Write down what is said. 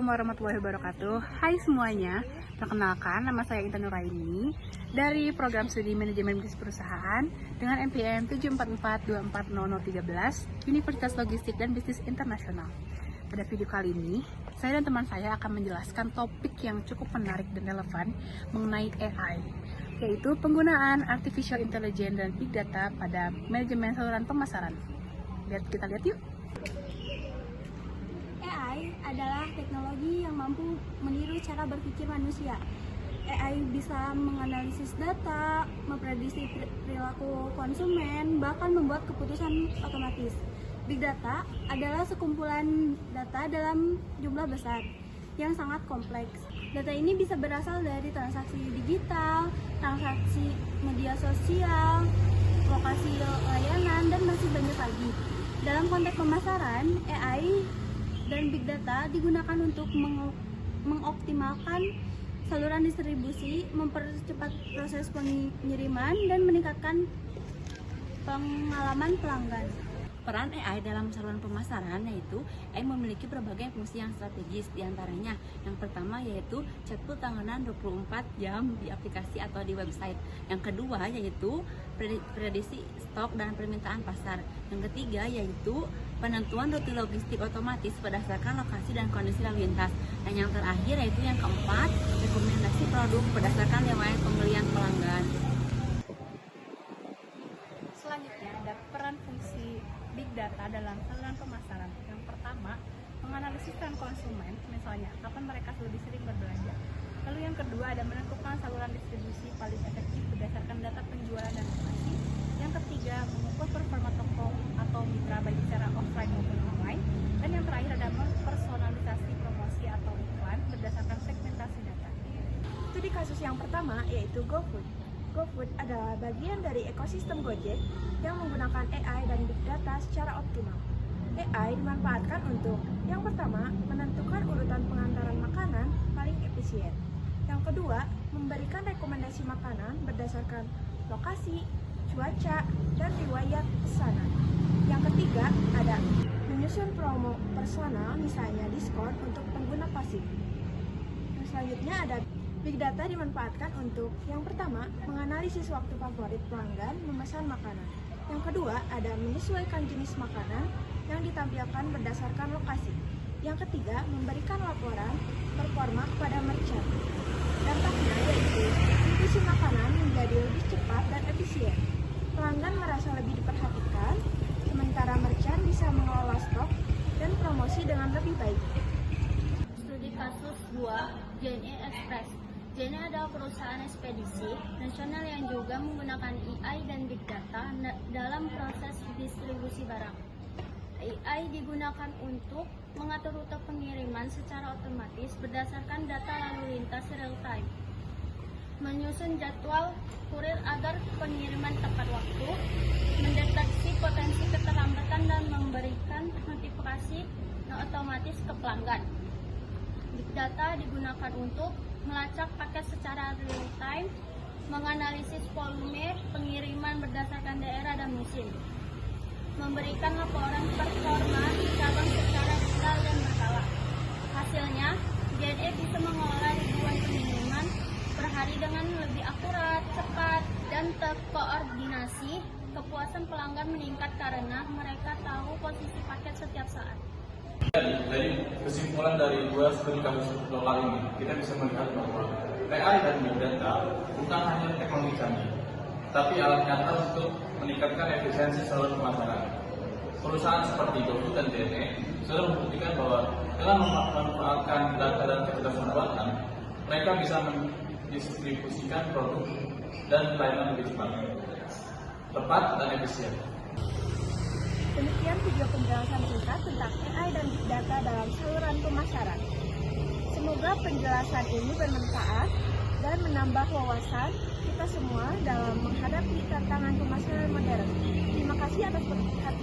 Assalamualaikum warahmatullahi wabarakatuh. Hai semuanya, perkenalkan nama saya Intan Nuraini dari program studi manajemen bisnis perusahaan dengan NPM 744240013 Universitas Logistik dan Bisnis Internasional. Pada video kali ini, saya dan teman saya akan menjelaskan topik yang cukup menarik dan relevan mengenai AI, yaitu penggunaan Artificial Intelligence dan Big Data pada manajemen saluran pemasaran. Kita lihat yuk. AI adalah teknologi yang mampu meniru cara berpikir manusia. AI bisa menganalisis data, memprediksi perilaku konsumen, bahkan membuat keputusan otomatis. Big Data adalah sekumpulan data dalam jumlah besar yang sangat kompleks. Data ini bisa berasal dari transaksi digital, transaksi media sosial, lokasi layanan, dan masih banyak lagi. Dalam konteks pemasaran, AI dan Big Data digunakan untuk mengoptimalkan saluran distribusi, mempercepat proses pengiriman, dan meningkatkan pengalaman pelanggan. Peran AI dalam saluran pemasaran yaitu AI memiliki berbagai fungsi yang strategis, diantaranya yang pertama yaitu chatbot langganan 24 jam di aplikasi atau di website. Yang kedua yaitu prediksi stok dan permintaan pasar. Yang ketiga yaitu penentuan rute logistik otomatis berdasarkan lokasi dan kondisi lalu lintas. Dan yang terakhir yaitu yang keempat, rekomendasi produk berdasarkan riwayat pembelian pelanggan. Selanjutnya ada peran fungsi Big Data dalam saluran pemasaran. Yang pertama, menganalisis tren konsumen, misalnya kapan mereka lebih sering berbelanja. Lalu yang kedua ada menentukan saluran distribusi paling efektif berdasarkan data penjualan dan lokasi. Yang ketiga, mengukur performa toko atau mitra baik secara offline maupun online. Dan yang terakhir ada mempersonalisasi promosi atau iklan berdasarkan segmentasi data. Studi kasus yang pertama yaitu GoFood. GoFood adalah bagian dari ekosistem Gojek yang menggunakan AI dan Big Data secara optimal. AI dimanfaatkan untuk yang pertama, menentukan urutan pengantaran makanan paling efisien. Yang kedua, memberikan rekomendasi makanan berdasarkan lokasi, cuaca, dan riwayat pesanan. Yang ketiga, ada menyusun promo personal, misalnya diskon untuk pengguna pasif. Yang selanjutnya ada Big Data dimanfaatkan untuk yang pertama, menganalisis waktu favorit pelanggan memesan makanan. Yang kedua, ada menyesuaikan jenis makanan yang ditampilkan berdasarkan lokasi. Yang ketiga, memberikan laporan performa kepada merchant. Dampaknya yaitu distribusi makanan menjadi lebih cepat dan efisien. Pelanggan merasa lebih diperhatikan, sementara merchant bisa mengelola stok dan promosi dengan lebih baik. Studi kasus 2, JNE Express. JNE adalah perusahaan ekspedisi nasional yang juga menggunakan AI dan Big Data dalam proses distribusi barang. AI digunakan untuk mengatur rute pengiriman secara otomatis berdasarkan data lalu lintas real time, menyusun jadwal kurir agar pengiriman tepat waktu, mendeteksi potensi keterlambatan, dan memberikan notifikasi otomatis ke pelanggan. Big Data digunakan untuk melacak paket secara real time, menganalisis volume pengiriman berdasarkan daerah dan musim, memberikan laporan performa cabang secara detail dan berkala. Hasilnya, JNE bisa mengelola ribuan pengiriman per hari dengan lebih akurat, cepat, dan terkoordinasi. Kepuasan pelanggan meningkat karena mereka tahu posisi paket setiap saat. Jadi kesimpulan dari dua studi kasus lokal ini, kita bisa melihat bahwa AI dan Big Data bukan hanya teknologi canggih, tapi alat nyata untuk meningkatkan efisiensi saluran pemasaran. Perusahaan seperti GoFood dan JNE sudah membuktikan bahwa dengan memanfaatkan data dan kecerdasan buatan, mereka bisa mendistribusikan produk dan pelayanan lebih cepat, tepat, dan efisien. Demikian video penjelasan singkat tentang AI dan Big Data dalam saluran pemasaran. Semoga penjelasan ini bermanfaat dan menambah wawasan kita semua dalam menghadapi tantangan pemasaran modern. Terima kasih atas perhatian.